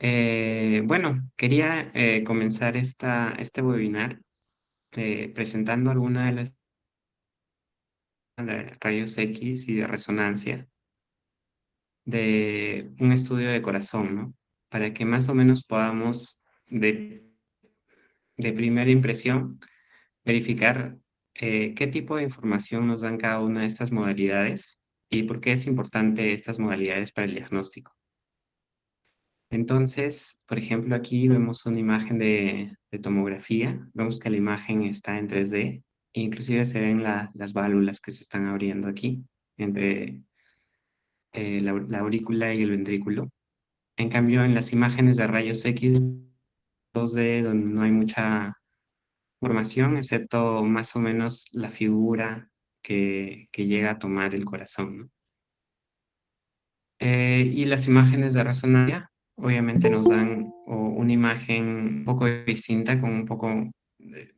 Bueno, quería comenzar este webinar presentando algunas de las de rayos X y de resonancia de un estudio de corazón, ¿no? Para que más o menos podamos, de primera impresión, verificar qué tipo de información nos dan cada una de estas modalidades y por qué es importante estas modalidades para el diagnóstico. Entonces, por ejemplo, aquí vemos una imagen de tomografía. Vemos que la imagen está en 3D. Inclusive se ven las válvulas que se están abriendo aquí entre la aurícula y el ventrículo. En cambio, en las imágenes de rayos X 2D, donde no hay mucha información, excepto más o menos la figura que llega a tomar el corazón, ¿no? Y las imágenes de resonancia obviamente nos dan una imagen un poco distinta, con un poco, eh,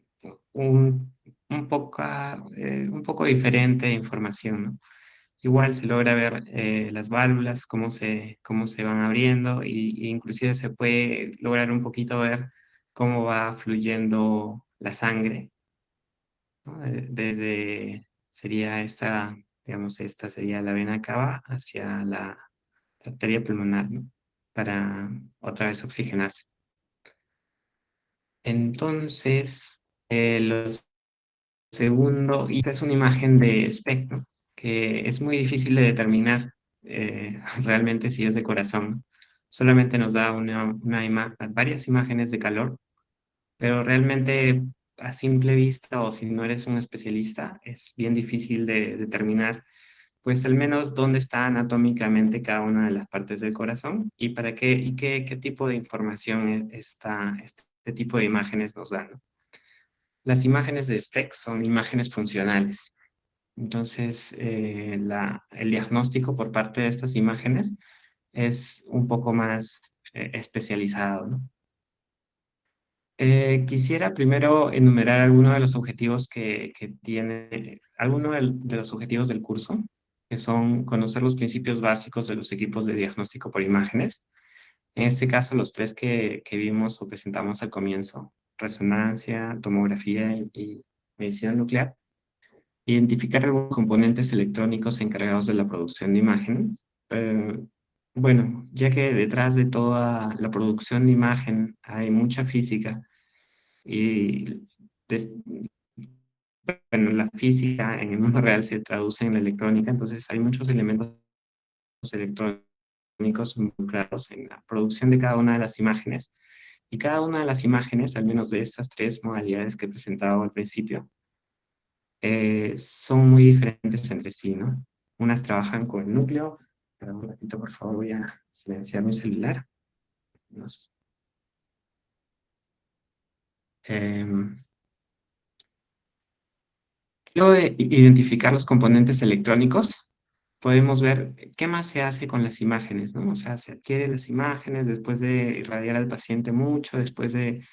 un, un poco diferente de información, ¿no? Igual se logra ver las válvulas, cómo se van abriendo y inclusive se puede lograr un poquito ver cómo va fluyendo la sangre, ¿no? Sería esta, digamos, esta sería la vena cava hacia la arteria pulmonar, ¿no? Para otra vez oxigenarse. Entonces, lo segundo, y esta es una imagen de espectro, que es muy difícil de determinar realmente si es de corazón. Solamente nos da varias imágenes de calor, pero realmente a simple vista o si no eres un especialista, es bien difícil de determinar pues al menos dónde está anatómicamente cada una de las partes del corazón y para qué y qué tipo de información este tipo de imágenes nos dan, ¿no? Las imágenes de SPECT son imágenes funcionales. Entonces, el diagnóstico por parte de estas imágenes es un poco más especializado, ¿no? Quisiera primero enumerar algunos de los objetivos que tiene, algunos de los objetivos del curso, que son conocer los principios básicos de los equipos de diagnóstico por imágenes. En este caso, los tres que vimos o presentamos al comienzo: resonancia, tomografía y medicina nuclear. Identificar algunos componentes electrónicos encargados de la producción de imagen. Eh, bueno, ya que detrás de toda la producción de imagen hay mucha física y des- bueno, la física en el mundo real se traduce en la electrónica, entonces hay muchos elementos electrónicos involucrados en la producción de cada una de las imágenes. Y cada una de las imágenes, al menos de estas tres modalidades que he presentado al principio, son muy diferentes entre sí, ¿no? Unas trabajan con el núcleo. Espera un ratito, por favor, voy a silenciar mi celular. Nos- em, Luego de identificar los componentes electrónicos, podemos ver qué más se hace con las imágenes, ¿no? O sea, se adquiere las imágenes después de irradiar al paciente mucho, después de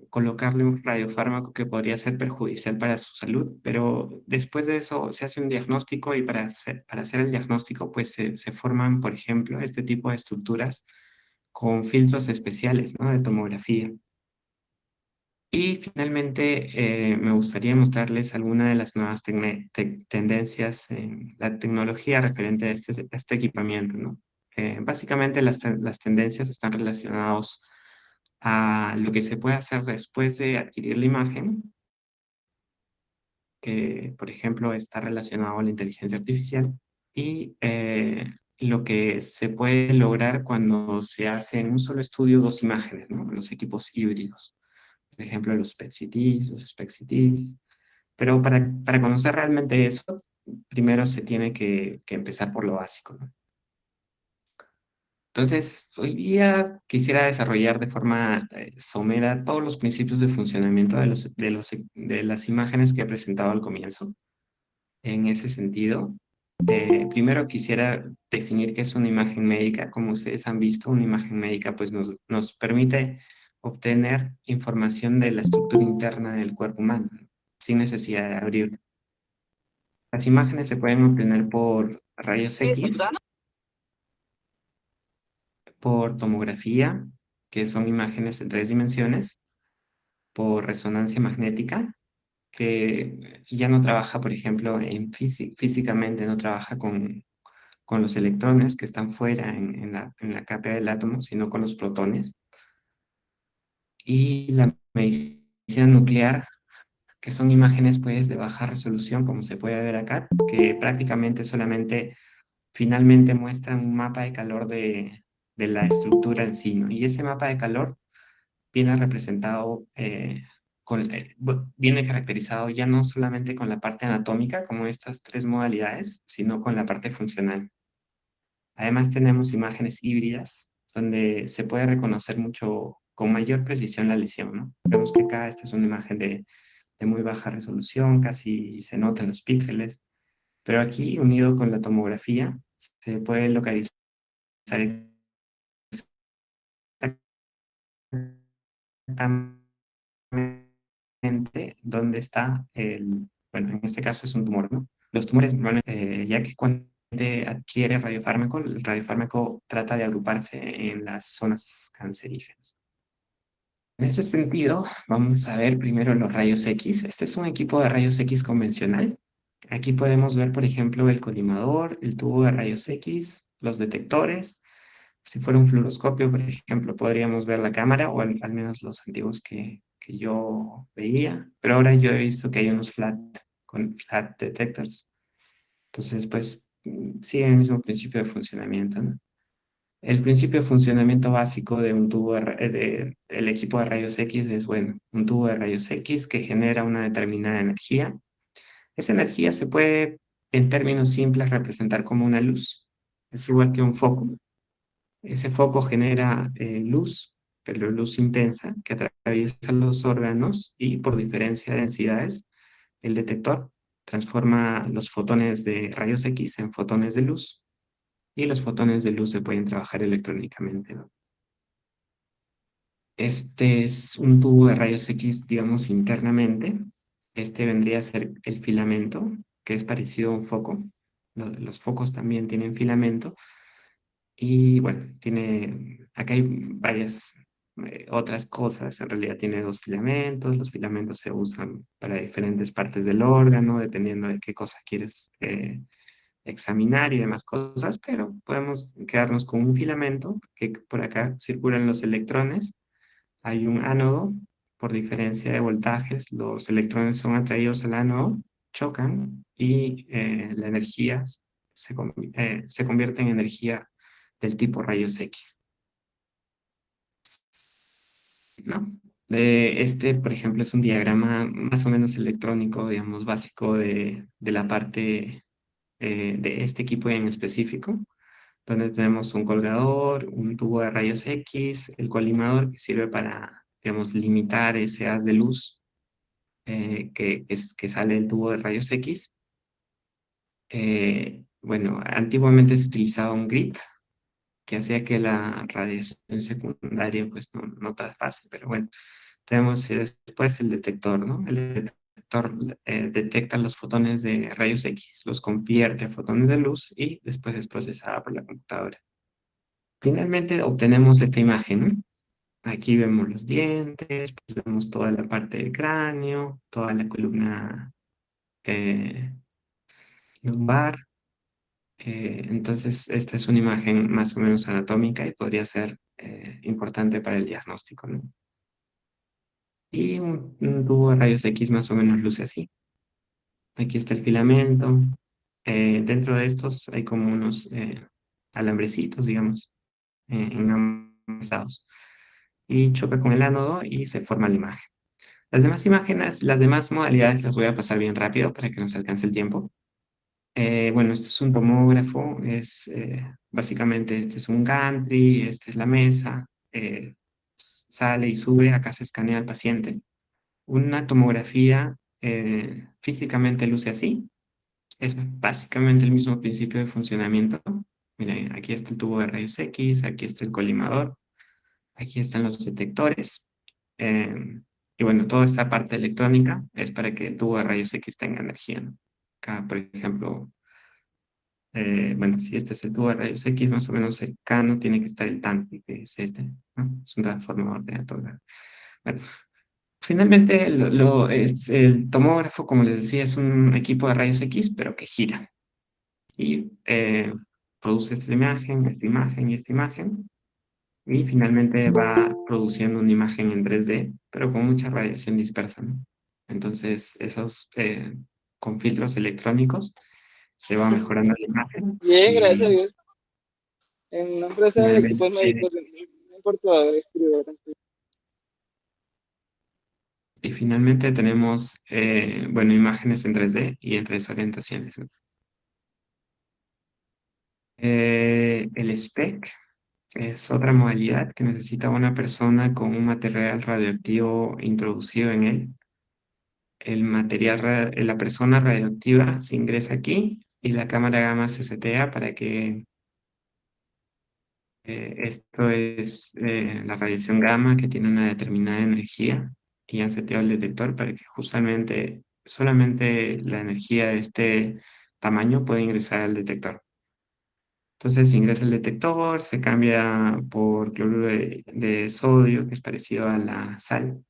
colocarle un radiofármaco que podría ser perjudicial para su salud, pero después de eso se hace un diagnóstico y para hacer el diagnóstico pues se forman, por ejemplo, este tipo de estructuras con filtros especiales, ¿no? De tomografía. Y finalmente, me gustaría mostrarles algunas de las nuevas tendencias en la tecnología referente a este equipamiento, ¿no? Básicamente, las tendencias están relacionadas a lo que se puede hacer después de adquirir la imagen, que, por ejemplo, está relacionado a la inteligencia artificial, y lo que se puede lograr cuando se hace en un solo estudio dos imágenes, ¿no? Los equipos híbridos. Por ejemplo, los PET-CTs, los SPECT-CTs. Pero para conocer realmente eso, primero se tiene que empezar por lo básico, ¿no? Entonces, hoy día quisiera desarrollar de forma somera todos los principios de funcionamiento de las imágenes que he presentado al comienzo. En ese sentido, primero quisiera definir qué es una imagen médica. Como ustedes han visto, una imagen médica pues nos permite obtener información de la estructura interna del cuerpo humano, ¿no? Sin necesidad de abrirlo. Las imágenes se pueden obtener por rayos X. por tomografía, que son imágenes en 3 dimensiones, por resonancia magnética, que ya no trabaja, por ejemplo, físicamente, no trabaja con los electrones que están fuera en la capa del átomo, sino con los protones. Y la medicina nuclear, que son imágenes pues de baja resolución, como se puede ver acá, que prácticamente solamente finalmente muestran un mapa de calor de la estructura en sí, ¿no? Y ese mapa de calor viene representado, viene caracterizado ya no solamente con la parte anatómica, como estas 3 modalidades, sino con la parte funcional. Además tenemos imágenes híbridas, donde se puede reconocer mucho, con mayor precisión la lesión, ¿no? Vemos que acá esta es una imagen de muy baja resolución, casi se notan los píxeles, pero aquí, unido con la tomografía, se puede localizar exactamente dónde está bueno, en este caso es un tumor, ¿no? Los tumores, bueno, ya que cuando adquiere radiofármaco, el radiofármaco trata de agruparse en las zonas cancerígenas. En ese sentido, vamos a ver primero los rayos X. Este es un equipo de rayos X convencional. Aquí podemos ver, por ejemplo, el colimador, el tubo de rayos X, los detectores. Si fuera un fluoroscopio, por ejemplo, podríamos ver la cámara, o al menos los antiguos que yo veía. Pero ahora yo he visto que hay unos con flat detectors. Entonces, pues, sigue el mismo principio de funcionamiento, ¿no? El principio de funcionamiento básico de un tubo del equipo de rayos X es, bueno, un tubo de rayos X que genera una determinada energía. Esa energía se puede, en términos simples, representar como una luz. Es igual que un foco. Ese foco genera luz, pero luz intensa, que atraviesa los órganos y por diferencia de densidades, el detector transforma los fotones de rayos X en fotones de luz, y los fotones de luz se pueden trabajar electrónicamente, ¿no? Este es un tubo de rayos X, digamos, internamente. Este vendría a ser el filamento, que es parecido a un foco. Los focos también tienen filamento. Y bueno, acá hay varias otras cosas. En realidad tiene 2 filamentos. Los filamentos se usan para diferentes partes del órgano, dependiendo de qué cosa quieres examinar y demás cosas, pero podemos quedarnos con un filamento que por acá circulan los electrones. Hay un ánodo, por diferencia de voltajes, los electrones son atraídos al ánodo, chocan y la energía se convierte en energía del tipo rayos X, ¿no? Este, por ejemplo, es un diagrama más o menos electrónico, digamos, básico de la parte de este equipo en específico, donde tenemos un colgador, un tubo de rayos X, el colimador que sirve para, digamos, limitar ese haz de luz que sale del tubo de rayos X. Bueno, antiguamente se utilizaba un grid que hacía que la radiación secundaria pues no tan fácil, pero bueno, tenemos después el detector, ¿no? El detector detecta los fotones de rayos X, los convierte a fotones de luz y después es procesada por la computadora. Finalmente obtenemos esta imagen, ¿no? Aquí vemos los dientes, pues vemos toda la parte del cráneo, toda la columna eh, lumbar. Entonces, esta es una imagen más o menos anatómica y podría ser importante para el diagnóstico, ¿no? Y un tubo de rayos X más o menos luce así. Aquí está el filamento. Dentro de estos hay como unos alambrecitos, digamos, en ambos lados. Y choca con el ánodo y se forma la imagen. Las demás imágenes, las demás modalidades las voy a pasar bien rápido para que nos alcance el tiempo. Bueno, esto es un tomógrafo, básicamente este es un gantry, esta es la mesa, sale y sube, acá se escanea al paciente. Una tomografía físicamente luce así, es básicamente el mismo principio de funcionamiento. Miren, aquí está el tubo de rayos X, aquí está el colimador, aquí están los detectores. Y bueno, toda esta parte electrónica es para que el tubo de rayos X tenga energía, ¿no? Acá, por ejemplo, bueno, si este es el tubo de rayos X, más o menos cercano tiene que estar el tanque, que es este, ¿no? Es un transformador de alto grado. Bueno, finalmente es, el tomógrafo, como les decía, es un equipo de rayos X, pero que gira y produce esta imagen y esta imagen, y finalmente va produciendo una imagen en 3D, pero con mucha radiación dispersa, ¿no? Entonces, esos, con filtros electrónicos, se va mejorando la imagen Bien, gracias a Dios. En una empresa de finalmente, equipos médicos, en una importadora distribuidora. finalmente tenemos, bueno, imágenes en 3D y en tres orientaciones, ¿no? El SPEC es otra modalidad que necesita una persona con un material radioactivo introducido en él. El material, la persona radioactiva se ingresa aquí y la cámara gamma se setea para que esto es la radiación gamma que tiene una determinada energía, y han seteado el detector para que justamente solamente la energía de este tamaño puede ingresar al detector. Entonces ingresa el detector, se cambia por cloruro de sodio, que es parecido a la sal.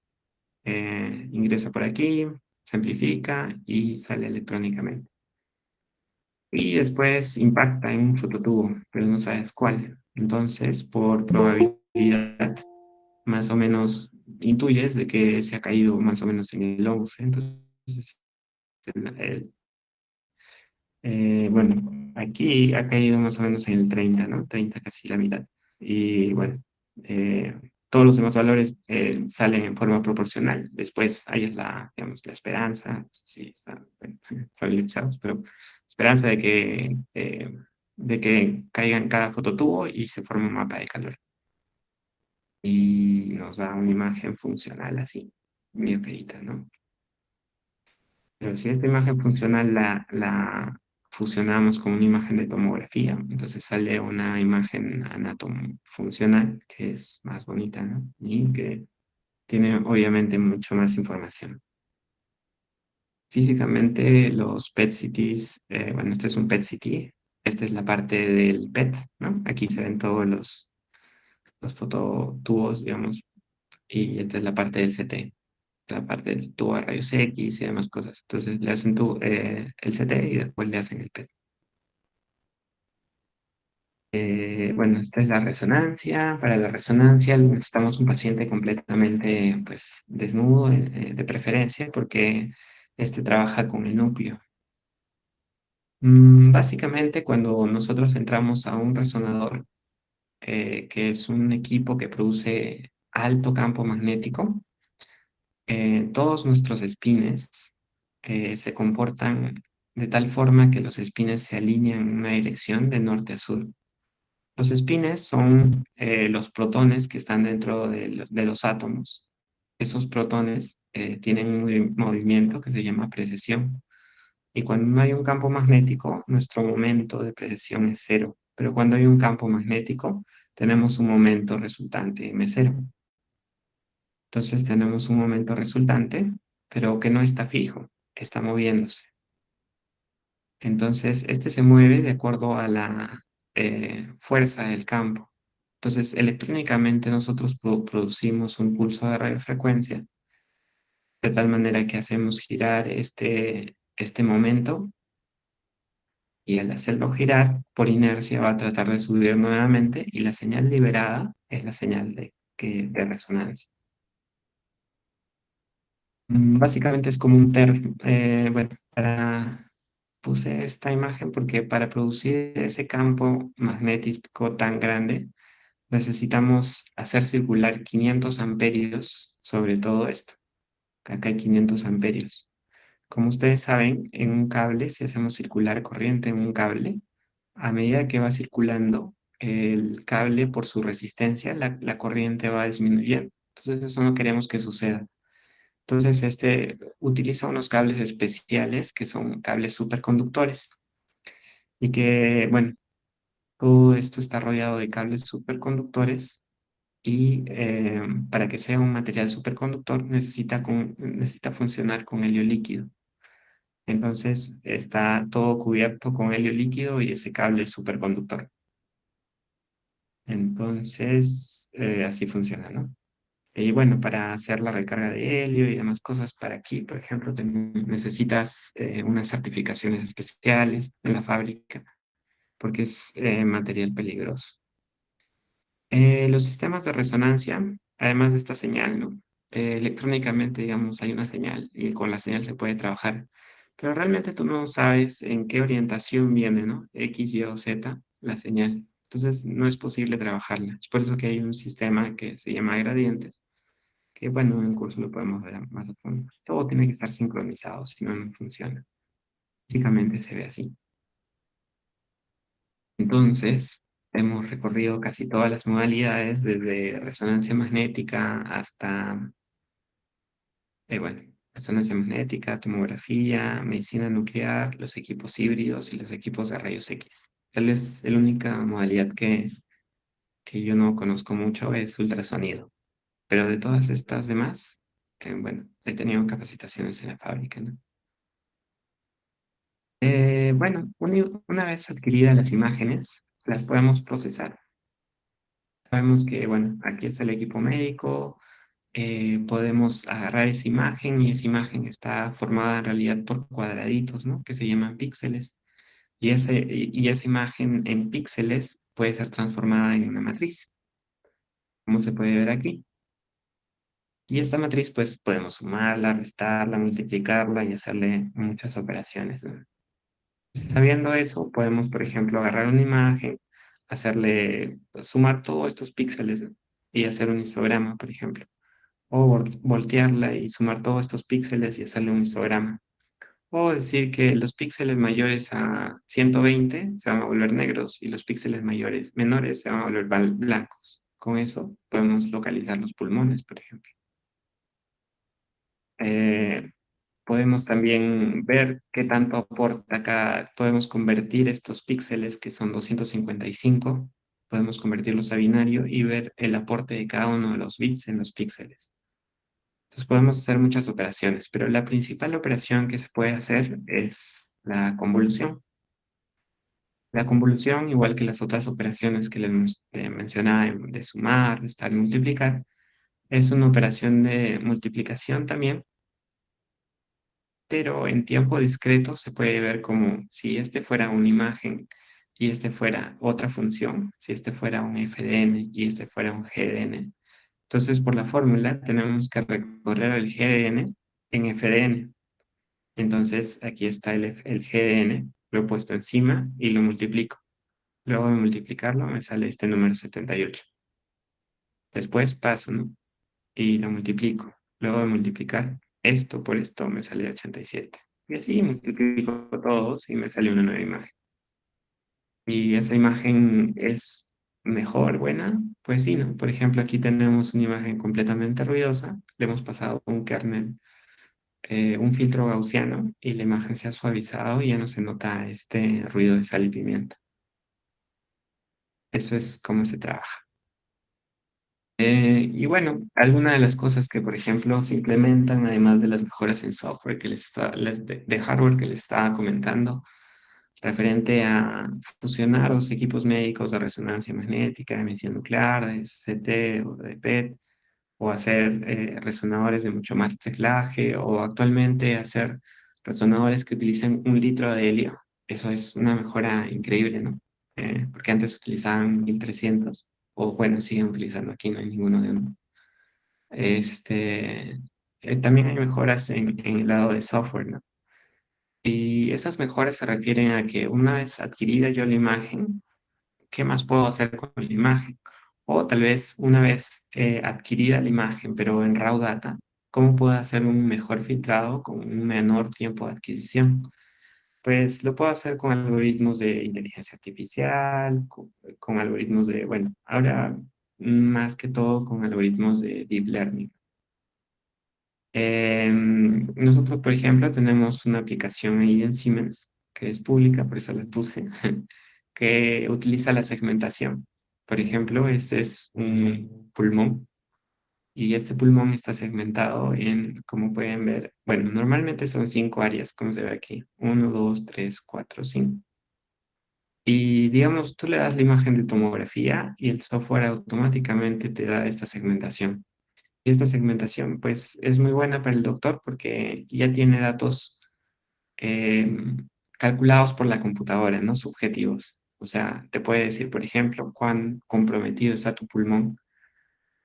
Ingresa por aquí, se amplifica y sale electrónicamente. Y después impacta en un fototubo, pero no sabes cuál. Entonces, por probabilidad, más o menos intuyes de que se ha caído más o menos en el 11. Entonces, el- bueno, aquí ha caído más o menos en el 30, ¿no? 30, casi la mitad. Y bueno, eh, todos los demás valores salen en forma proporcional. Después hay la, digamos, la esperanza, no sé si están bueno, familiarizados, pero esperanza de que caiga en cada fototubo y se forme un mapa de calor. Y nos da una imagen funcional así, bien feita, ¿no? Pero si esta imagen funcional la fusionamos con una imagen de tomografía, entonces sale una imagen funcional que es más bonita, ¿no? Y que tiene obviamente mucho más información. Físicamente los PET-CTs, bueno, este es un PET-CT, esta es la parte del PET, ¿no? Aquí se ven todos los fototubos, digamos, y esta es la parte del CT, la parte del tubo de rayos X y demás cosas. Entonces le hacen el CT y después le hacen el PET. Bueno, esta es la resonancia. Para la resonancia necesitamos un paciente completamente pues, desnudo, de preferencia, porque este trabaja con el núcleo. Básicamente, cuando nosotros entramos a un resonador, que es un equipo que produce alto campo magnético, todos nuestros espines se comportan de tal forma que los espines se alinean en una dirección de norte a sur. Los espines son los protones que están dentro de los átomos. Esos protones tienen un movimiento que se llama precesión. Y cuando no hay un campo magnético, nuestro momento de precesión es cero. Pero cuando hay un campo magnético, tenemos un momento resultante M0. Entonces tenemos un momento resultante, pero que no está fijo, está moviéndose. Entonces este se mueve de acuerdo a la fuerza del campo. Entonces electrónicamente nosotros producimos un pulso de radiofrecuencia de tal manera que hacemos girar este momento, y al hacerlo girar por inercia va a tratar de subir nuevamente, y la señal liberada es la señal de resonancia. Básicamente es como un bueno, puse esta imagen porque para producir ese campo magnético tan grande necesitamos hacer circular 500 amperios sobre todo esto. Acá hay 500 amperios. Como ustedes saben, en un cable, si hacemos circular corriente en un cable, a medida que va circulando el cable por su resistencia, la corriente va disminuyendo. Entonces eso no queremos que suceda. Entonces, este utiliza unos cables especiales que son cables superconductores, y que, bueno, todo esto está rodeado de cables superconductores, y para que sea un material superconductor necesita funcionar con helio líquido. Entonces está todo cubierto con helio líquido y ese cable es superconductor. Entonces, así funciona, ¿no? Y bueno, para hacer la recarga de helio y demás cosas para aquí, por ejemplo, necesitas unas certificaciones especiales en la fábrica porque es material peligroso. Los sistemas de resonancia, además de esta señal, ¿no? Electrónicamente, digamos, hay una señal y con la señal se puede trabajar, pero realmente tú no sabes en qué orientación viene, ¿no? X, Y o Z, la señal. Entonces, no es posible trabajarla. Es por eso que hay un sistema que se llama gradientes, que bueno, en el curso lo podemos ver más a fondo. Todo tiene que estar sincronizado, si no, no funciona. Básicamente se ve así. Entonces, hemos recorrido casi todas las modalidades, desde resonancia magnética hasta, bueno, resonancia magnética, tomografía, medicina nuclear, los equipos híbridos y los equipos de rayos X. Tal vez la única modalidad que yo no conozco mucho es ultrasonido, pero de todas estas demás, bueno, he tenido capacitaciones en la fábrica, ¿no? Bueno, una vez adquiridas las imágenes, las podemos procesar. Sabemos que, bueno, aquí está el equipo médico, podemos agarrar esa imagen y esa imagen está formada en realidad por cuadraditos, ¿no? Que se llaman píxeles. Y esa imagen en píxeles puede ser transformada en una matriz, como se puede ver aquí. Y esta matriz, pues, podemos sumarla, restarla, multiplicarla y hacerle muchas operaciones, ¿no? Sabiendo eso, podemos, por ejemplo, agarrar una imagen, hacerle, sumar todos estos píxeles, ¿no? Y hacer un histograma, por ejemplo. O voltearla y sumar todos estos píxeles y hacerle un histograma. O decir que los píxeles mayores a 120 se van a volver negros y los píxeles menores se van a volver blancos. Con eso podemos localizar los pulmones, por ejemplo. Eh, Podemos también ver qué tanto aporta acá. Podemos convertir estos píxeles, que son 255, podemos convertirlos a binario y ver el aporte de cada uno de los bits en los píxeles. Entonces podemos hacer muchas operaciones, pero la principal operación que se puede hacer es la convolución. La convolución, igual que las otras operaciones que les mencionaba de sumar, restar y multiplicar, es una operación de multiplicación también, pero en tiempo discreto se puede ver como si este fuera una imagen y este fuera otra función, si este fuera un FDN y este fuera un GDN. Entonces, por la fórmula, tenemos que recorrer el GDN en FDN. Entonces, aquí está el GDN, lo he puesto encima y lo multiplico. Luego de multiplicarlo, me sale este número 78. Después paso, ¿no? Y lo multiplico. Luego de multiplicar esto por esto, me sale 87. Y así multiplico todos y me sale una nueva imagen. ¿Y esa imagen es mejor, buena? Pues sí, ¿no? Por ejemplo, aquí tenemos una imagen completamente ruidosa. Le hemos pasado un kernel, un filtro gaussiano y la imagen se ha suavizado y ya no se nota este ruido de sal y pimienta. Eso es cómo se trabaja. Y bueno, algunas de las cosas que, por ejemplo, se implementan, además de las mejoras en software de hardware que les estaba comentando, referente a fusionar los equipos médicos de resonancia magnética, de emisión nuclear, de CT o de PET, o hacer resonadores de mucho más reciclaje, o actualmente hacer resonadores que utilicen 1 litro de helio. Eso es una mejora increíble, ¿no? Porque antes utilizaban 1300 o bueno, siguen utilizando aquí, no hay ninguno de uno. Este, También hay mejoras en el lado de software, ¿no? Y esas mejoras se refieren a que una vez adquirida yo la imagen, ¿qué más puedo hacer con la imagen? O tal vez una vez adquirida la imagen, pero en raw data, ¿cómo puedo hacer un mejor filtrado con un menor tiempo de adquisición? Pues lo puedo hacer con algoritmos de inteligencia artificial, con algoritmos de, bueno, ahora más que todo con algoritmos de deep learning. Nosotros, por ejemplo, tenemos una aplicación ahí en Siemens, que es pública, por eso la puse, que utiliza la segmentación. Por ejemplo, este es un pulmón Y este pulmón está segmentado en, como pueden ver, bueno, normalmente son 5 áreas, como se ve aquí. Uno, dos, tres, cuatro, cinco. Y digamos, tú le das la imagen de tomografía y el software automáticamente te da esta segmentación. Y esta segmentación, pues, es muy buena para el doctor porque ya tiene datos eh, calculados por la computadora, no subjetivos. O sea, te puede decir, por ejemplo, cuán comprometido está tu pulmón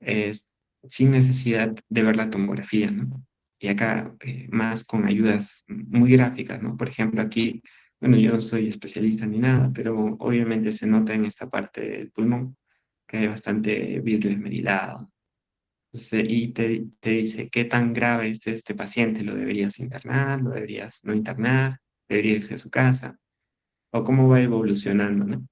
es, sin necesidad de ver la tomografía, ¿no? Y acá más con ayudas muy gráficas, ¿no? Por ejemplo, aquí, bueno, yo no soy especialista ni nada, pero obviamente se nota en esta parte del pulmón que hay bastante vidrio esmerilado. Y te dice qué tan grave es este paciente, lo deberías internar, lo deberías no internar, debería irse a su casa, o cómo va evolucionando, ¿no?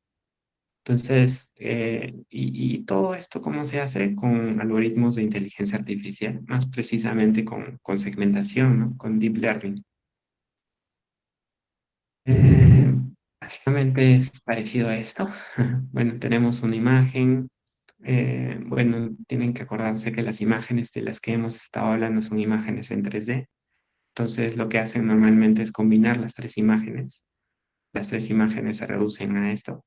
Entonces, y todo esto, ¿cómo se hace? Con algoritmos de inteligencia artificial, más precisamente con segmentación, ¿no? Con deep learning. Eh, Básicamente es parecido a esto. Bueno, tenemos una imagen. Bueno, tienen que acordarse que las imágenes de las que hemos estado hablando son imágenes en 3D. Entonces, lo que hacen normalmente es combinar las tres imágenes. Las tres imágenes se reducen a esto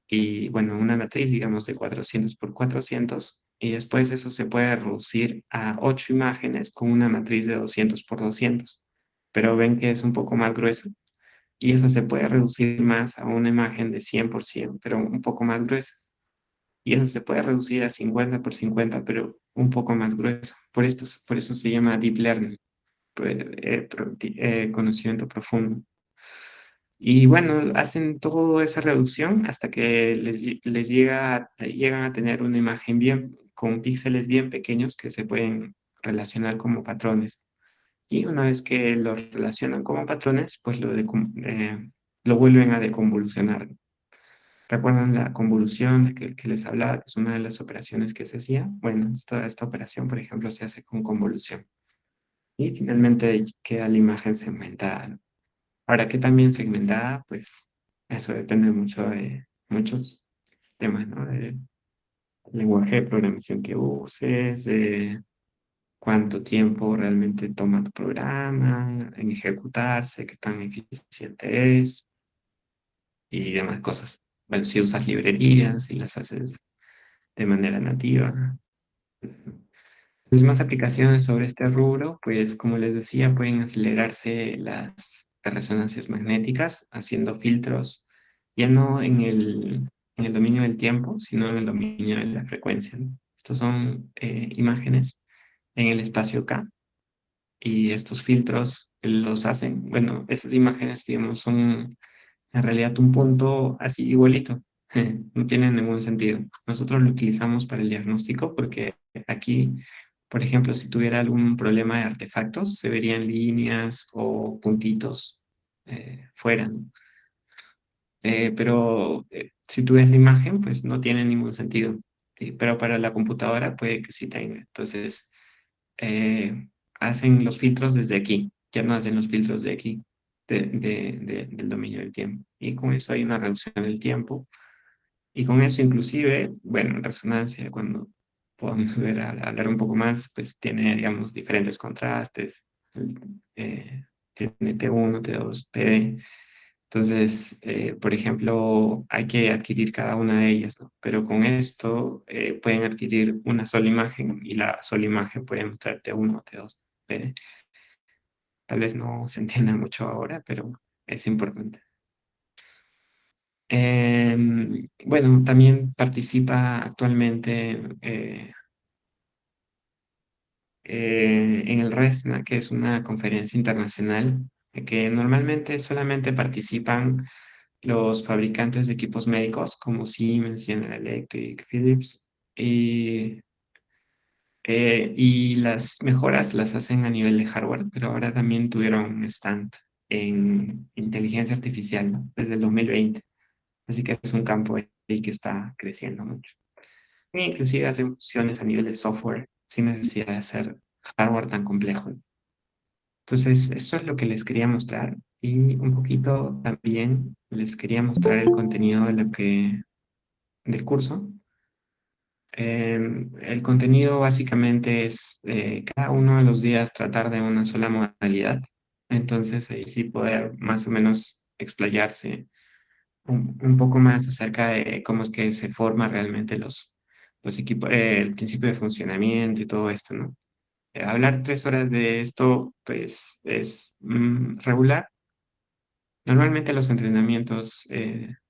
y bueno, una matriz, digamos, de 400 por 400 y después eso se puede reducir a 8 imágenes con una matriz de 200 por 200, pero ven que es un poco más grueso y eso se puede reducir más a una imagen de 100 por 100, pero un poco más gruesa. Y eso se puede reducir a 50 por 50, pero un poco más grueso. Por eso se llama deep learning, conocimiento profundo. Y bueno, hacen toda esa reducción hasta que les llegan a tener una imagen bien, con píxeles bien pequeños que se pueden relacionar como patrones. Y una vez que lo relacionan como patrones, pues lo vuelven a deconvolucionar. ¿Recuerdan la convolución de que les hablaba? Que es una de las operaciones que se hacía. Bueno, esta operación, por ejemplo, se hace con convolución. Y finalmente queda la imagen segmentada, ¿no? Ahora que también segmentada, pues eso depende mucho de muchos temas, ¿no? Del lenguaje de programación que uses, de cuánto tiempo realmente toma tu programa en ejecutarse, qué tan eficiente es y demás cosas. Bueno, si usas librerías, si las haces de manera nativa. Pues más aplicaciones sobre este rubro, pues como les decía, pueden acelerarse las resonancias magnéticas haciendo filtros, ya no en el dominio del tiempo, sino en el dominio de la frecuencia, ¿no? Estos son imágenes en el espacio K y estos filtros los hacen, bueno, estas imágenes, digamos, son en realidad un punto así igualito. No tiene ningún sentido. Nosotros lo utilizamos para el diagnóstico porque aquí, por ejemplo, si tuviera algún problema de artefactos, se verían líneas o puntitos fuera, ¿no? Pero si tú ves la imagen, pues no tiene ningún sentido. Pero para la computadora puede que sí tenga. Entonces, hacen los filtros desde aquí, ya no hacen los filtros de aquí, del dominio del tiempo. Y con eso hay una reducción del tiempo. Y con eso inclusive, bueno, en resonancia, cuando podamos ver, hablar un poco más, pues tiene, digamos, diferentes contrastes. Tiene T1, T2, PD. Entonces, por ejemplo, hay que adquirir cada una de ellas, ¿no? Pero con esto pueden adquirir una sola imagen y la sola imagen puede mostrar T1, T2, PD. Tal vez no se entienda mucho ahora, pero es importante. Bueno, también participa actualmente en el RESNA, que es una conferencia internacional que normalmente solamente participan los fabricantes de equipos médicos como Siemens, General Electric, Philips, y, y las mejoras las hacen a nivel de hardware, pero ahora también tuvieron un stand en inteligencia artificial, ¿no? Desde el 2020. Así que es un campo ahí que está creciendo mucho. E inclusive hace opciones a nivel de software sin necesidad de hacer hardware tan complejo. Entonces, esto es lo que les quería mostrar y un poquito también les quería mostrar el contenido del curso. El contenido básicamente es cada uno de los días tratar de una sola modalidad. Entonces ahí sí poder más o menos explayarse un poco más acerca de cómo es que se forman realmente los equipos, el principio de funcionamiento y todo esto, ¿no? Hablar 3 horas de esto, pues es regular. Normalmente los entrenamientos,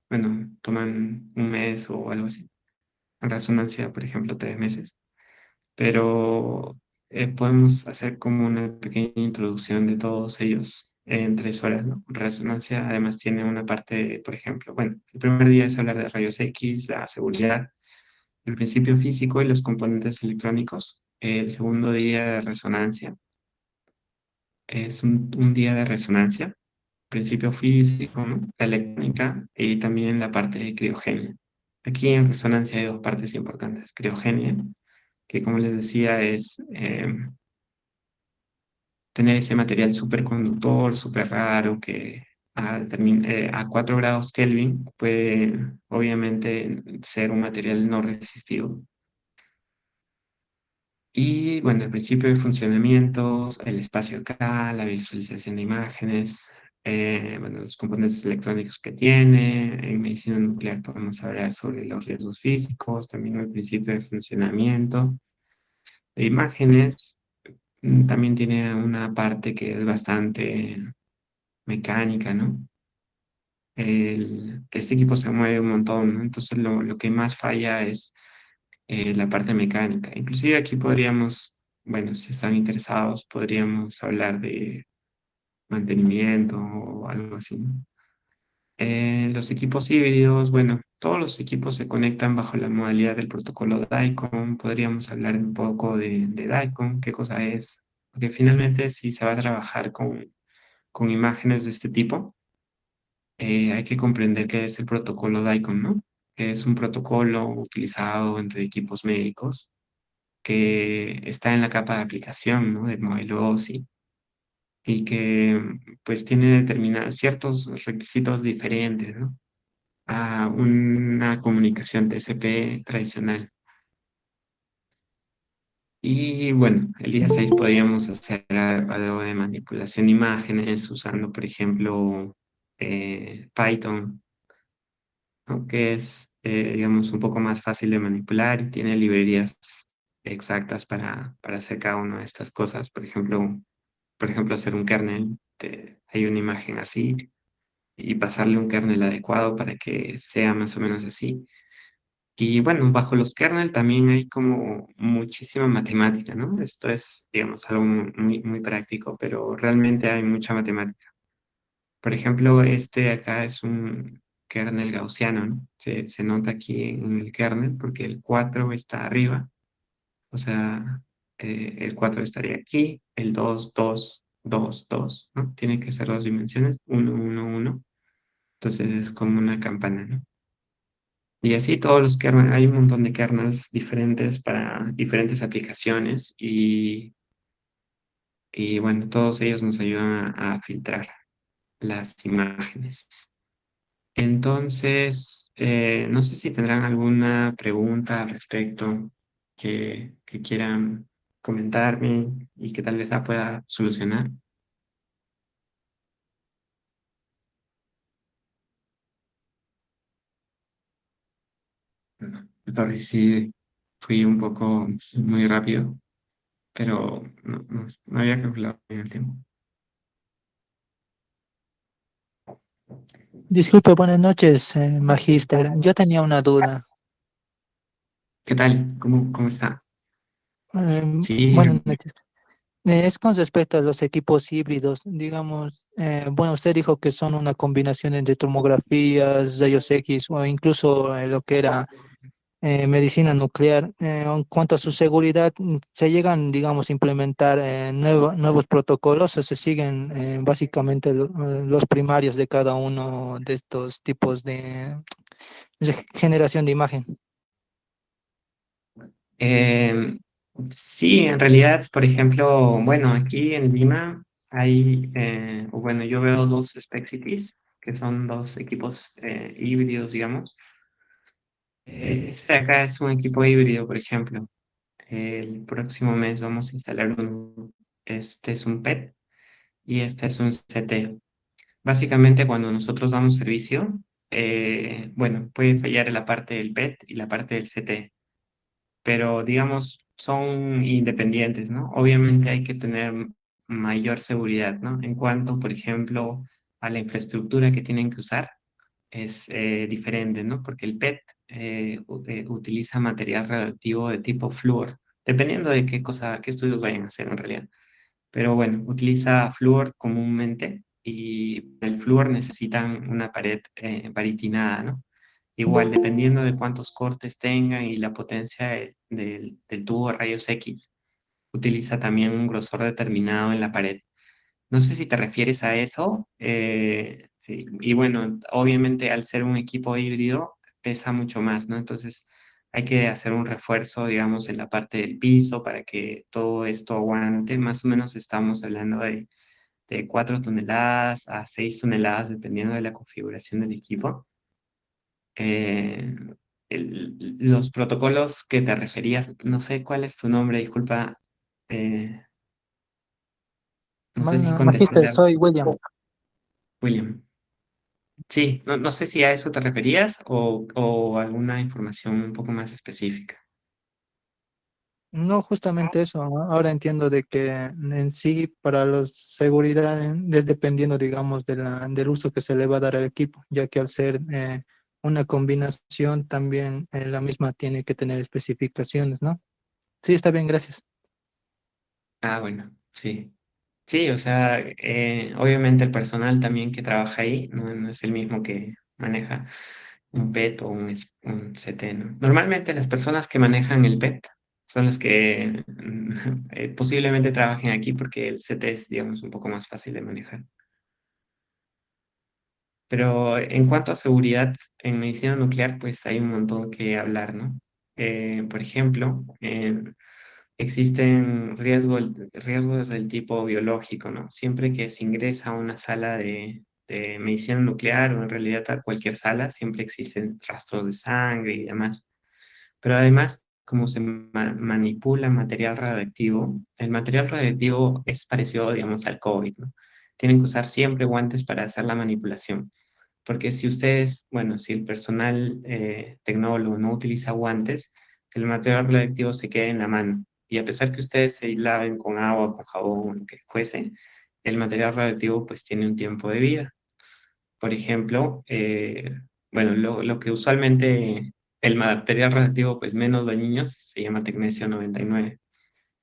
bueno, toman un mes o algo así. En resonancia, por ejemplo, 3 meses. Pero podemos hacer como una pequeña introducción de todos ellos en 3 horas, ¿no? Resonancia además tiene una parte, por ejemplo, bueno, el primer día es hablar de rayos X, la seguridad, el principio físico y los componentes electrónicos. El segundo día de resonancia es un día de resonancia, principio físico, ¿no? La electrónica y también la parte de criogenia. Aquí en resonancia hay dos partes importantes, criogenia, que como les decía es tener ese material superconductor, súper raro, que a 4 grados Kelvin puede obviamente ser un material no resistivo. Y bueno, el principio de funcionamiento, el espacio acá, la visualización de imágenes, bueno, los componentes electrónicos que tiene. En medicina nuclear podemos hablar sobre los riesgos físicos, también el principio de funcionamiento de imágenes. También tiene una parte que es bastante mecánica, ¿no? Este equipo se mueve un montón, ¿no? Entonces lo que más falla es la parte mecánica. Inclusive aquí podríamos, bueno, si están interesados, podríamos hablar de mantenimiento o algo así, ¿no? Los equipos híbridos, bueno, todos los equipos se conectan bajo la modalidad del protocolo DICOM. Podríamos hablar un poco de DICOM, qué cosa es, porque finalmente si se va a trabajar con imágenes de este tipo, hay que comprender qué es el protocolo DICOM, ¿no? Que es un protocolo utilizado entre equipos médicos que está en la capa de aplicación, ¿no? Del modelo OSI y que pues tiene determinados ciertos requisitos diferentes, ¿no? A una comunicación TCP tradicional. Y bueno, el día 6 podríamos hacer algo de manipulación de imágenes usando, por ejemplo, Python, ¿no? Que es, digamos, un poco más fácil de manipular y tiene librerías exactas para hacer cada una de estas cosas. Por ejemplo, hacer un kernel, hay una imagen así y pasarle un kernel adecuado para que sea más o menos así. Y bueno, bajo los kernel también hay como muchísima matemática, ¿no? Esto es, digamos, algo muy, muy práctico, pero realmente hay mucha matemática. Por ejemplo, este de acá es un kernel gaussiano, ¿no? Se nota aquí en el kernel porque el 4 está arriba, o sea, el 4 estaría aquí, el 2 2 2 2, ¿no? Tiene que ser 2 dimensiones, uno uno uno. Entonces es como una campana, ¿no? Y así todos los kernels, hay un montón de kernels diferentes para diferentes aplicaciones y bueno, todos ellos nos ayudan a filtrar las imágenes. Entonces, no sé si tendrán alguna pregunta al respecto que quieran comentarme y que tal vez la pueda solucionar. Porque sí, fui un poco muy rápido, pero no había calculado bien el tiempo. Disculpe, buenas noches, magíster. Yo tenía una duda. ¿Qué tal? ¿Cómo está? Sí, Buenas noches. Es con respecto a los equipos híbridos. Digamos, bueno, usted dijo que son una combinación entre tomografías, rayos X o incluso lo que era medicina nuclear. En cuanto a su seguridad, ¿se llegan, digamos, a implementar nuevos protocolos o se siguen básicamente los primarios de cada uno de estos tipos de generación de imagen? Eh, sí, en realidad, por ejemplo, bueno, aquí en Lima hay, o bueno, yo veo dos Spec Cities, que son dos equipos híbridos, digamos. Este de acá es un equipo híbrido, por ejemplo. El próximo mes vamos a instalar uno. Este es un PET y este es un CT. Básicamente, cuando nosotros damos servicio, bueno, puede fallar la parte del PET y la parte del CT, pero digamos, son independientes, ¿no? Obviamente hay que tener mayor seguridad, ¿no? En cuanto, por ejemplo, a la infraestructura que tienen que usar, es diferente, ¿no? Porque el PET utiliza material radioactivo de tipo flúor, dependiendo de qué cosa, qué estudios vayan a hacer en realidad. Pero bueno, utiliza flúor comúnmente y el flúor necesitan una pared baritinada, ¿no? Igual, dependiendo de cuántos cortes tengan y la potencia del tubo de rayos X, utiliza también un grosor determinado en la pared. No sé si te refieres a eso. Y bueno, obviamente al ser un equipo híbrido pesa mucho más, ¿no? Entonces hay que hacer un refuerzo, digamos, en la parte del piso para que todo esto aguante. Más o menos estamos hablando de 4 toneladas a 6 toneladas, dependiendo de la configuración del equipo. Eh, los protocolos que te referías, no sé cuál es tu nombre, disculpa, eh, no sé si contesté Magíster, soy William. William. Sí, no sé si a eso te referías o alguna información un poco más específica. No, justamente eso. Ahora entiendo de que en sí, para la seguridad es dependiendo, digamos, del uso que se le va a dar al equipo, ya que al ser una combinación, también la misma tiene que tener especificaciones, ¿no? Sí, está bien, gracias. Ah, bueno, sí. Sí, o sea, obviamente el personal también que trabaja ahí no es el mismo que maneja un PET o un CT, ¿no? Normalmente las personas que manejan el PET son las que posiblemente trabajen aquí porque el CT es, digamos, un poco más fácil de manejar. Pero en cuanto a seguridad en medicina nuclear, pues hay un montón que hablar, ¿no? Por ejemplo, existen riesgos del tipo biológico, ¿no? Siempre que se ingresa a una sala de medicina nuclear o en realidad a cualquier sala, siempre existen rastros de sangre y demás. Pero además, como se manipula material radioactivo, el material radioactivo es parecido, digamos, al COVID, ¿no? Tienen que usar siempre guantes para hacer la manipulación. Porque si ustedes, bueno, si el personal tecnólogo no utiliza guantes, el material radioactivo se queda en la mano. Y a pesar que ustedes se laven con agua, con jabón, o lo que fuese, el material radioactivo pues tiene un tiempo de vida. Por ejemplo, bueno, lo que usualmente el material radioactivo pues menos dañino se llama tecnecio 99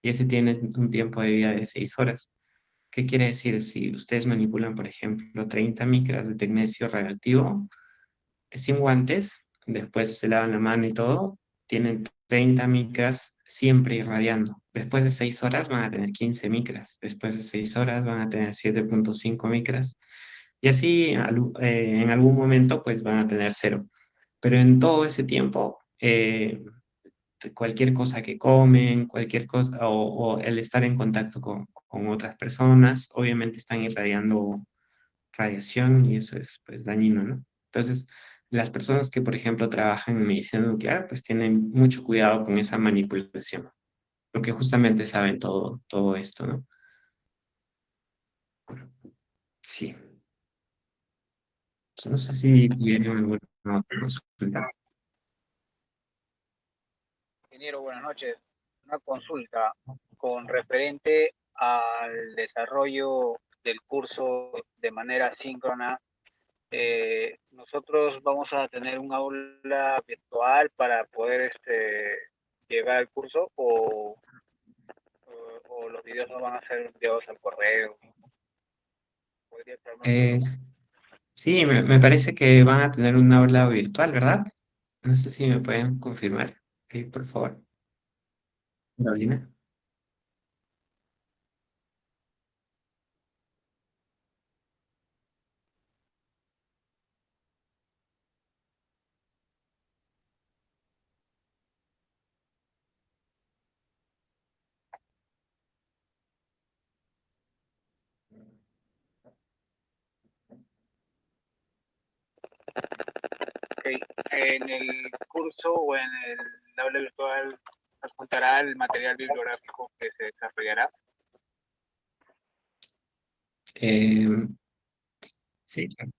y ese tiene un tiempo de vida de 6 horas. ¿Qué quiere decir? Si ustedes manipulan, por ejemplo, 30 micras de tecnecio radioactivo, sin guantes, después se lavan la mano y todo, tienen 30 micras siempre irradiando. Después de 6 horas van a tener 15 micras, después de 6 horas van a tener 7,5 micras y así en algún momento pues van a tener cero. Pero en todo ese tiempo, cualquier cosa que comen, cualquier cosa, o el estar en contacto con otras personas, obviamente están irradiando radiación y eso es pues dañino, ¿no? Entonces, las personas que, por ejemplo, trabajan en medicina nuclear, pues tienen mucho cuidado con esa manipulación, porque justamente saben todo esto, ¿no? Sí. No sé si tuvieron alguna otra consulta. Ingeniero, buenas noches. Una consulta con referente al desarrollo del curso de manera síncrona. Nosotros vamos a tener un aula virtual para poder llevar el curso o los videos no van a ser enviados al correo. ¿Podría aclararme un poco? Es- sí, me parece que van a tener un aula virtual, ¿verdad? No sé si me pueden confirmar. Ok, por favor, Carolina. Ok, en el curso o en el aula virtual apuntará el material bibliográfico que se desarrollará. Eh, sí, claro.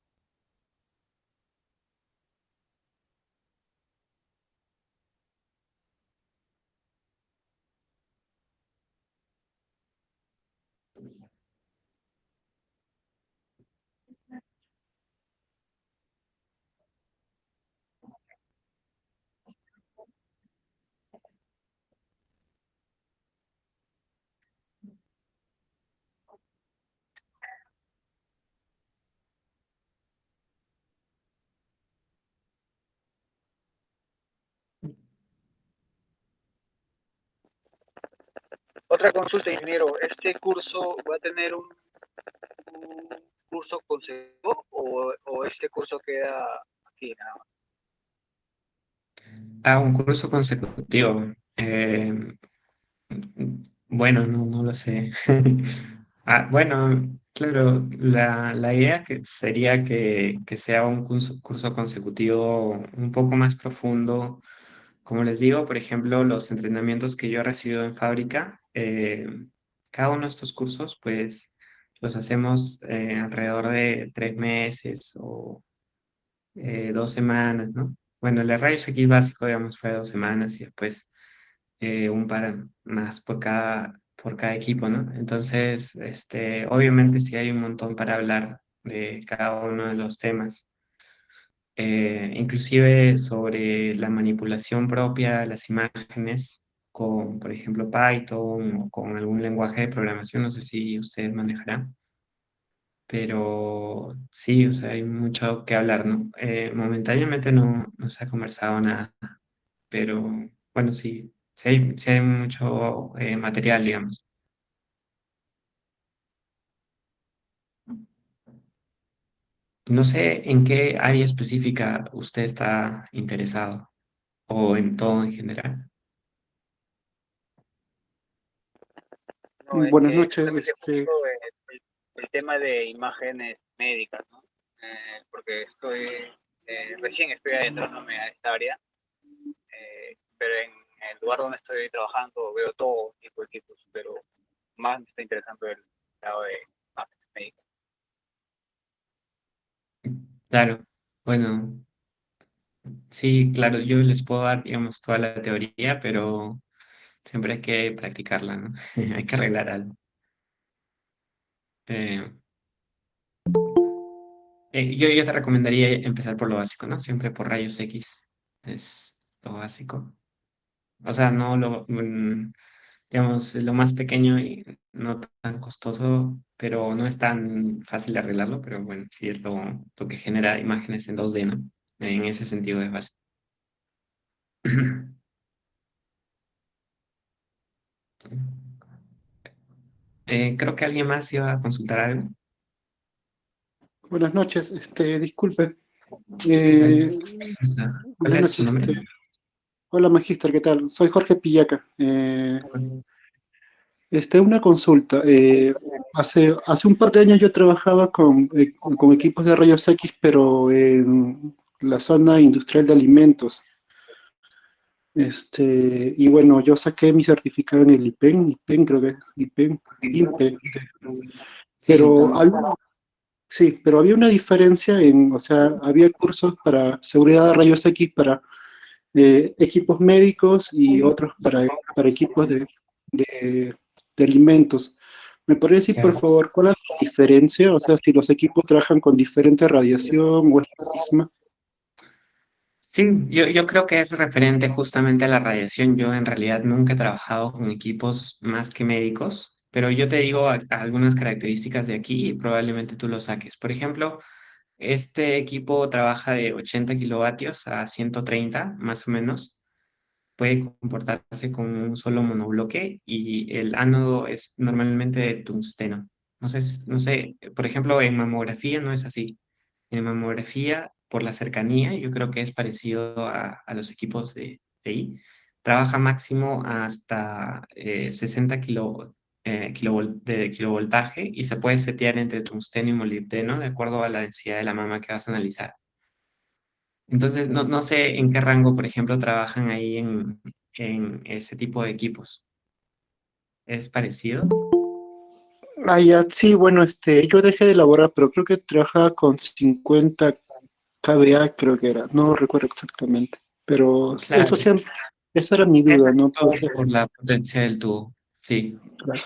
Otra consulta, ingeniero, ¿este curso va a tener un curso consecutivo o este curso queda aquí nada más? Un curso consecutivo. Bueno, no lo sé. Bueno, claro, la idea sería que sea un curso consecutivo un poco más profundo. Como les digo, por ejemplo, los entrenamientos que yo he recibido en fábrica, cada uno de estos cursos, pues, los hacemos alrededor de 3 meses o 2 semanas, ¿no? Bueno, el de rayos X básico, digamos, fue 2 semanas y después un par más por cada equipo, ¿no? Entonces, obviamente sí hay un montón para hablar de cada uno de los temas, inclusive sobre la manipulación propia de las imágenes con, por ejemplo, Python o con algún lenguaje de programación, no sé si ustedes manejarán, pero sí, o sea, hay mucho que hablar, ¿no? Momentáneamente no se ha conversado nada, pero bueno, sí hay mucho material, digamos. No sé en qué área específica usted está interesado o en todo en general. No, es Buenas que noches. justamente justo el tema de imágenes médicas, ¿no? Porque recién estoy adentrándome a esta área, pero en el lugar donde estoy trabajando veo todo tipo de equipos, pero más me está interesando el lado de imágenes médicas. Claro, bueno, sí, claro, yo les puedo dar, digamos, toda la teoría, pero siempre hay que practicarla, ¿no? Hay que arreglar algo. Eh, yo te recomendaría empezar por lo básico, ¿no? Siempre por rayos X es lo básico. O sea, no digamos, lo más pequeño y no tan costoso, pero no es tan fácil de arreglarlo, pero bueno, sí es lo que genera imágenes en 2D, ¿no? En ese sentido es básico. Creo que alguien más iba a consultar algo. Buenas noches. Disculpe. ¿Qué tal? Eh, O sea, ¿cuál Buenas es su noches. nombre? Hola, Magíster, ¿qué tal? Soy Jorge Pillaca. Una consulta. Hace un par de años yo trabajaba con equipos de rayos X, pero en la zona industrial de alimentos. Y bueno, yo saqué mi certificado en el IPEN creo que es IPEN, INPE, Sí, pero entonces, sí, pero había una diferencia o sea, había cursos para seguridad de rayos X para equipos médicos y otros para equipos de alimentos. ¿Me podría decir, por claro. favor, cuál es la diferencia? O sea, si los equipos trabajan con diferente radiación o es la misma. Sí, yo creo que es referente justamente a la radiación. Yo en realidad nunca he trabajado con equipos más que médicos, pero yo te digo algunas características de aquí y probablemente tú lo saques. Por ejemplo, este equipo trabaja de 80 kilovatios a 130, más o menos. Puede comportarse con un solo monobloque y el ánodo es normalmente de tungsteno. No sé, por ejemplo, en mamografía no es así. En mamografía, por la cercanía, yo creo que es parecido a los equipos de ahí. Trabaja máximo hasta 60 de kilovoltaje y se puede setear entre tungsteno y molibdeno de acuerdo a la densidad de la mama que vas a analizar. Entonces, no sé en qué rango, por ejemplo, trabajan ahí en ese tipo de equipos. ¿Es parecido? Ah, ya, sí, bueno, yo dejé de elaborar, pero creo que trabajaba con 50 kVA, creo que era, no recuerdo exactamente, pero eso Claro, siempre, esa era mi es duda, ¿no? todo por la potencia del tubo. Sí, Claro.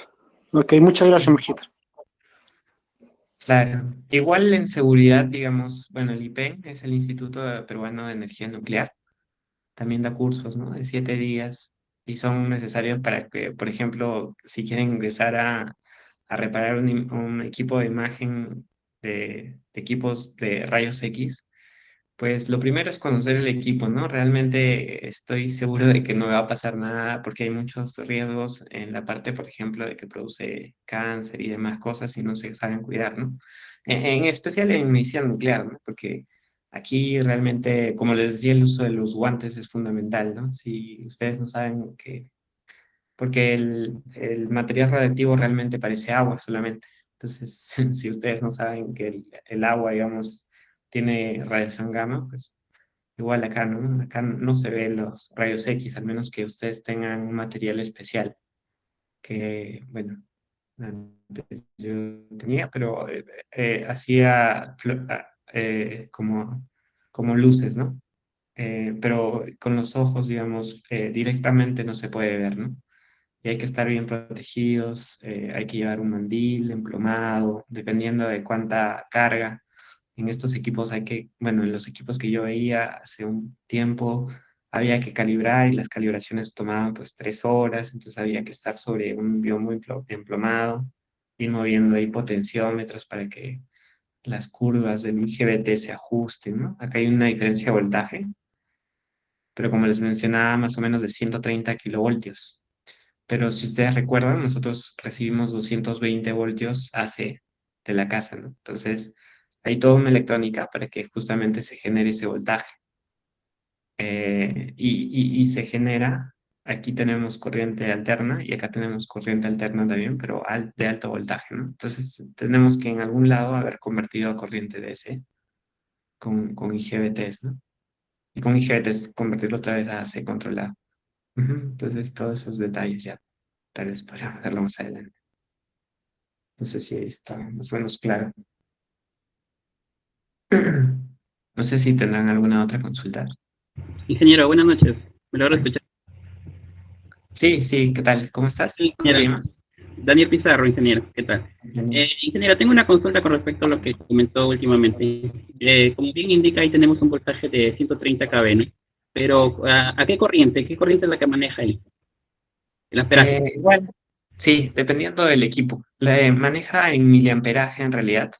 Ok, muchas gracias, Majita. claro. Igual en seguridad, digamos, bueno, el IPEN es el Instituto Peruano de Energía Nuclear. También da cursos, ¿no? De 7 días y son necesarios para que, por ejemplo, si quieren ingresar a reparar un equipo de imagen de equipos de rayos X, pues lo primero es conocer el equipo, ¿no? Realmente estoy seguro de que no va a pasar nada porque hay muchos riesgos en la parte, por ejemplo, de que produce cáncer y demás cosas si no se saben cuidar, ¿no? En especial en medicina nuclear, ¿no? Porque aquí realmente, como les decía, el uso de los guantes es fundamental, ¿no? Si ustedes no saben que, porque el material radiactivo realmente parece agua solamente. Entonces, si ustedes no saben que el agua, digamos, tiene radiación gamma, pues igual acá, ¿no? Acá no se ven los rayos X, al menos que ustedes tengan un material especial que, bueno, antes yo tenía, pero hacía como luces, ¿no? Pero con los ojos, digamos, directamente no se puede ver, ¿no? Y hay que estar bien protegidos, hay que llevar un mandil emplumado, dependiendo de cuánta carga. En estos equipos hay que, bueno, en los equipos que yo veía hace un tiempo había que calibrar y las calibraciones tomaban pues 3 horas, entonces había que estar sobre un biombo emplomado, ir moviendo ahí potenciómetros para que las curvas del IGBT se ajusten, ¿no? Acá hay una diferencia de voltaje, pero como les mencionaba, más o menos de 130 kilovoltios. Pero si ustedes recuerdan, nosotros recibimos 220 voltios AC de la casa, ¿no? Entonces, hay toda una electrónica para que justamente se genere ese voltaje. Y se genera, aquí tenemos corriente alterna y acá tenemos corriente alterna también, pero de alto voltaje, ¿no? Entonces, tenemos que en algún lado haber convertido a corriente DC con IGBTs, ¿no? Y con IGBTs convertirlo otra vez a AC controlado. Ujú. Entonces, todos esos detalles ya, tal vez podríamos verlo más adelante. No sé si ahí está más o menos claro. No sé si tendrán alguna otra consulta. Ingeniero, buenas noches. Me logro escuchar. Sí, sí, ¿qué tal? ¿Cómo estás? Sí, ¿Cómo te ingeniero. llamas? Daniel Pizarro, ingeniero. ¿Qué tal? Daniel. Ingeniero, tengo una consulta con respecto a lo que comentó últimamente. Como bien indica, ahí tenemos un voltaje de 130 kV, ¿no? Pero, ¿a qué corriente? ¿Qué corriente es la que maneja ahí? El amperaje. Igual, sí, dependiendo del equipo. Maneja en miliamperaje en realidad.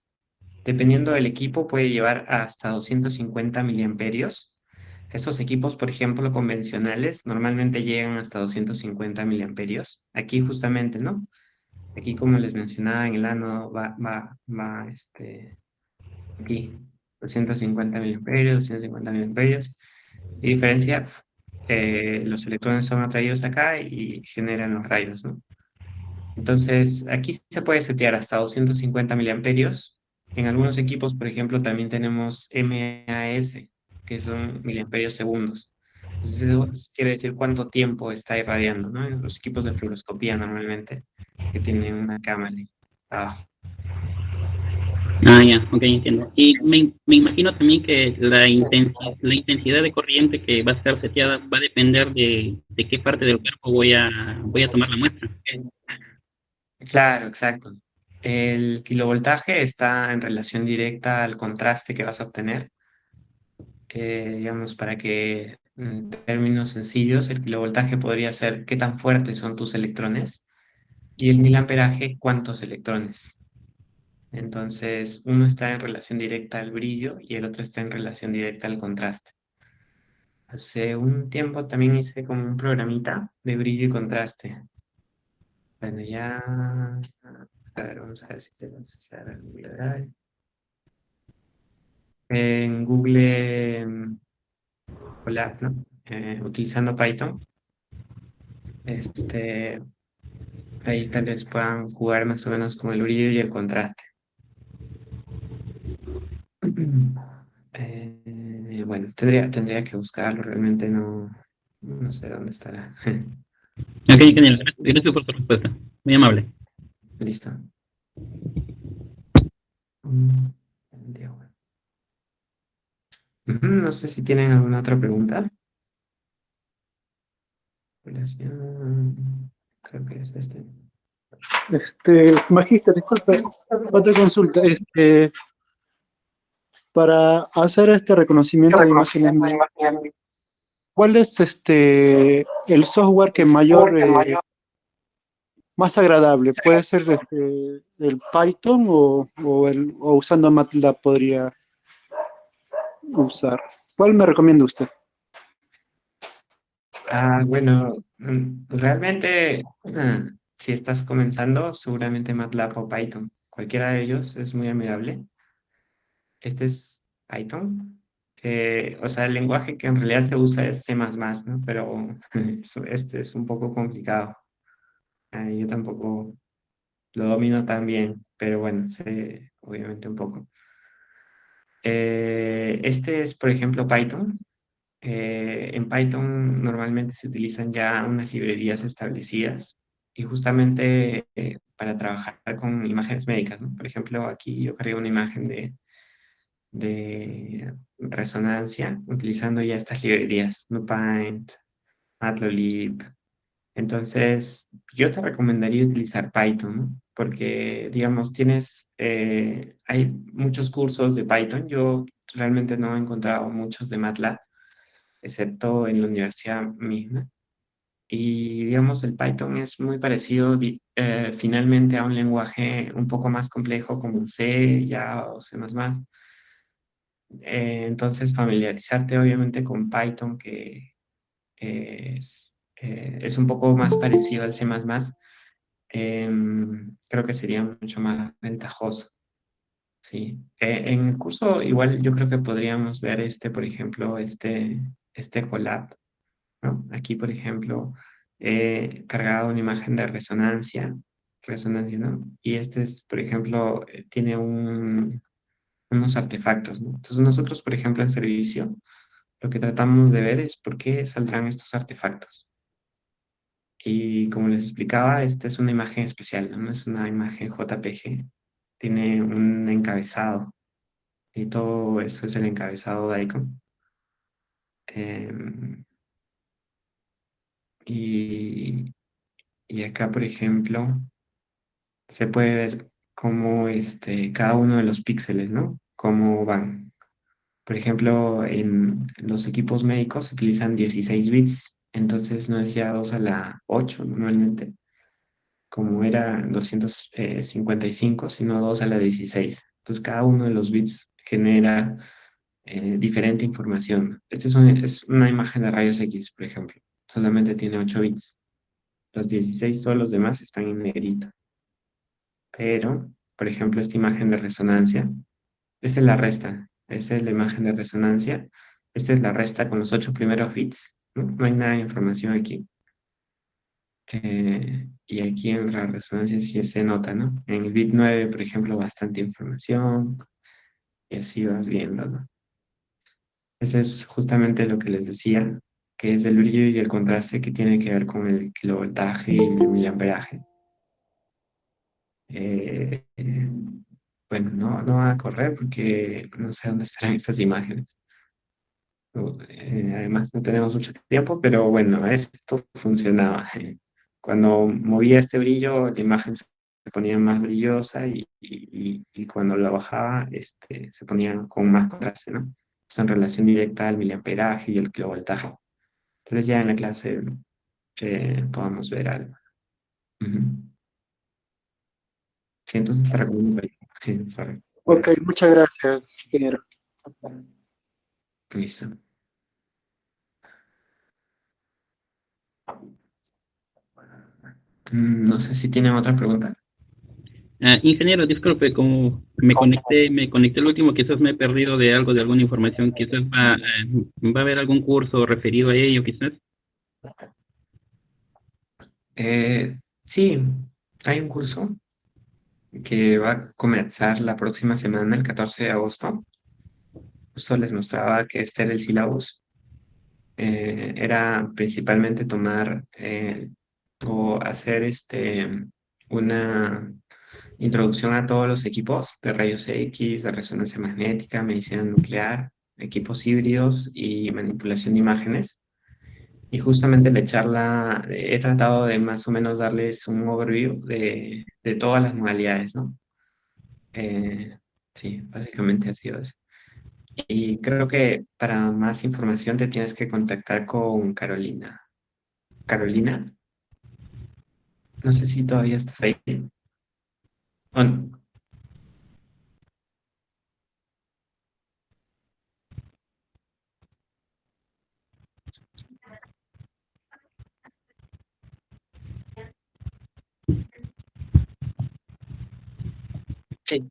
Dependiendo del equipo, puede llevar hasta 250 miliamperios. Estos equipos, por ejemplo, convencionales, normalmente llegan hasta 250 miliamperios. Aquí justamente, ¿no? Aquí, como les mencionaba, en el ano aquí, 250 miliamperios, 250 miliamperios. Y diferencia, los electrones son atraídos acá y generan los rayos, ¿no? Entonces, aquí se puede setear hasta 250 miliamperios. En algunos equipos, por ejemplo, también tenemos MAS, que son miliamperios segundos. Entonces, eso quiere decir cuánto tiempo está irradiando, ¿no? En los equipos de fluoroscopía normalmente, que tienen una cámara abajo. Ah, ya, ok, entiendo. Y me imagino también que la intensidad de corriente que va a estar seteada va a depender de qué parte del cuerpo voy a tomar la muestra. Claro, exacto. El kilovoltaje está en relación directa al contraste que vas a obtener. Digamos, para que en términos sencillos, el kilovoltaje podría ser qué tan fuertes son tus electrones y el miliamperaje cuántos electrones. Entonces, uno está en relación directa al brillo y el otro está en relación directa al contraste. Hace un tiempo también hice como un programita de brillo y contraste. Bueno, ya. A ver, vamos a ver si podemos hacer en Google Drive. En Google Colab, ¿no? Utilizando Python. Este, ahí tal vez puedan jugar más o menos con el brillo y el contraste. bueno, tendría que buscarlo, realmente no sé dónde estará. Ok, genial. Gracias por tu respuesta. Muy amable. Listo. Mm, Diego. No sé si tienen alguna otra pregunta. Relación- Creo que es este. Magíster, disculpe, otra consulta. Para hacer este reconocimiento de imágenes, ¿cuál es el software que más agradable? ¿Puede ser el Python o usando MATLAB podría usar? ¿Cuál me recomienda usted? Bueno, realmente, si estás comenzando, seguramente MATLAB o Python. Cualquiera de ellos es muy amigable. Este es Python. O sea, el lenguaje que en realidad se usa es C++, ¿no? Pero este es un poco complicado. Yo tampoco lo domino tan bien, pero bueno, sé obviamente un poco. Este es, por ejemplo, Python. En Python normalmente se utilizan ya unas librerías establecidas y justamente para trabajar con imágenes médicas, ¿no? Por ejemplo, aquí yo cargué una imagen de resonancia utilizando ya estas librerías, NuPaint, Matplotlib. Entonces, yo te recomendaría utilizar Python, ¿no? Porque, digamos, hay muchos cursos de Python. Yo realmente no he encontrado muchos de MATLAB, excepto en la universidad misma. Y, digamos, el Python es muy parecido finalmente a un lenguaje un poco más complejo como C, Java o C++. Entonces, familiarizarte obviamente con Python, que es un poco más parecido al C++, creo que sería mucho más ventajoso. Sí. En el curso igual yo creo que podríamos ver por ejemplo, este collab, ¿no? Aquí, por ejemplo, he cargado una imagen de resonancia, ¿no? Y este es, por ejemplo, tiene unos artefactos, ¿no? Entonces nosotros, por ejemplo, en servicio, lo que tratamos de ver es por qué saldrán estos artefactos. Y como les explicaba, esta es una imagen especial, ¿no? No es una imagen JPG, tiene un encabezado y todo eso es el encabezado de Icon. Em, y, y acá, por ejemplo, se puede ver cómo cada uno de los píxeles, ¿no? Cómo van. Por ejemplo, en los equipos médicos se utilizan 16 bits, entonces no es ya 2 a la 8 normalmente, como era 255, sino 2 a la 16. Entonces, cada uno de los bits genera diferente información. Es una imagen de rayos X, por ejemplo. Solamente tiene 8 bits. Los 16, todos los demás están en negrito. Pero, por ejemplo, esta imagen de resonancia, esta es la resta. Esta es la imagen de resonancia. Esta es la resta con los 8 primeros bits. ¿No? No hay nada de información aquí. Y aquí en la resonancia sí se nota, ¿no? En el bit 9, por ejemplo, bastante información. Y así vas viendo, ¿no? Ese es justamente lo que les decía, que es el brillo y el contraste que tiene que ver con el kilovoltaje y el miliamperaje. Eh, bueno, no va a correr porque no sé dónde estarán estas imágenes. Además, no tenemos mucho tiempo, pero bueno, esto funcionaba. Cuando movía este brillo, la imagen se ponía más brillosa y cuando la bajaba, se ponía con más contraste, ¿no? Eso en relación directa al miliamperaje y el kilovoltaje. Entonces ya en la clase podamos ver algo. Ujú. Sí, entonces te recomiendo. Sorry. Ok, muchas gracias, ingeniero. Listo. No sé si tienen otra pregunta. Ingeniero, disculpe, como me conecté el último, quizás me he perdido de algo, de alguna información, quizás va a haber algún curso referido a ello, quizás. Sí, hay un curso que va a comenzar la próxima semana, el 14 de agosto. justo les mostraba que este era el sílabus. Era principalmente tomar o hacer una introducción a todos los equipos de rayos X, de resonancia magnética, medicina nuclear, equipos híbridos y manipulación de imágenes. Y justamente la charla he tratado de más o menos darles un overview de todas las modalidades, ¿no? Sí, básicamente ha sido eso. Y creo que para más información te tienes que contactar con Carolina. Carolina, no sé si todavía estás ahí. Sí.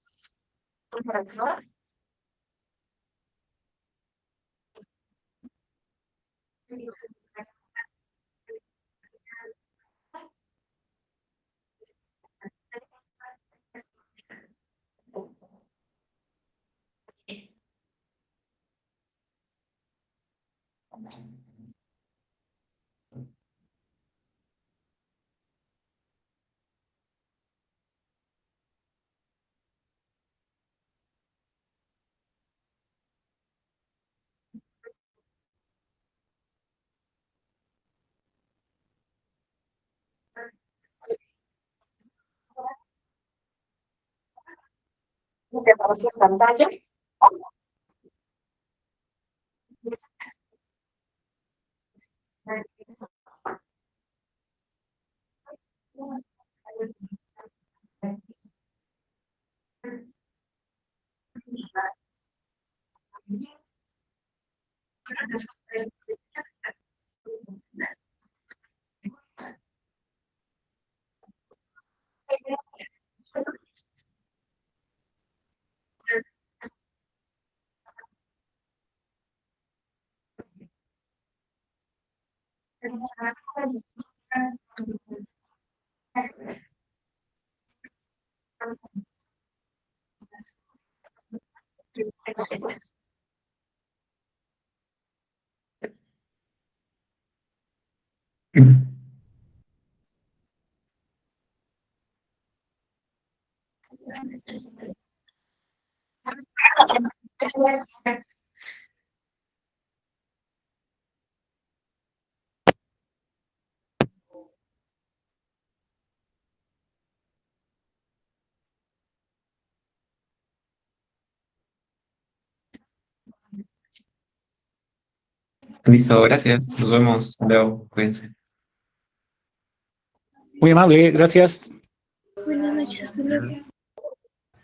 Listo, gracias. Nos vemos. Hasta luego. Cuídense. Muy amable, gracias. Buenas noches, hasta luego.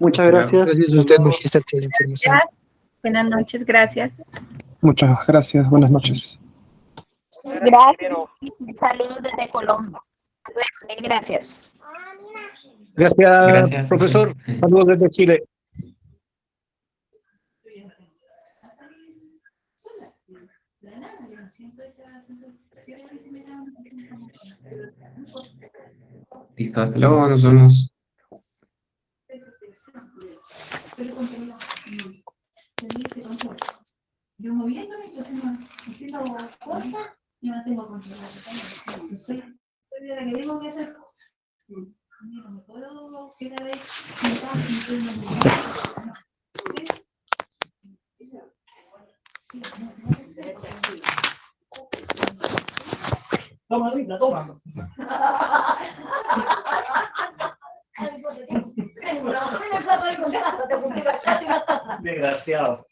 Muchas Hasta luego. gracias. Gracias a Nos usted, vemos. Magister, por la información. Buenas noches, gracias. Muchas gracias, buenas noches. Gracias. Saludos desde Colombia. Gracias. Gracias, Gracias. profesor. Saludos desde Chile. Listo, hasta luego. Nos vemos. Yo moviéndome, haciendo cosas, yo no tengo control. Soy de la que tengo que hacer cosas. No me puedo quedar ahí sentada sin Toma, Rita, toma. Tengo el plato ahí con grasa, te compré la taza y la taza. Desgraciado.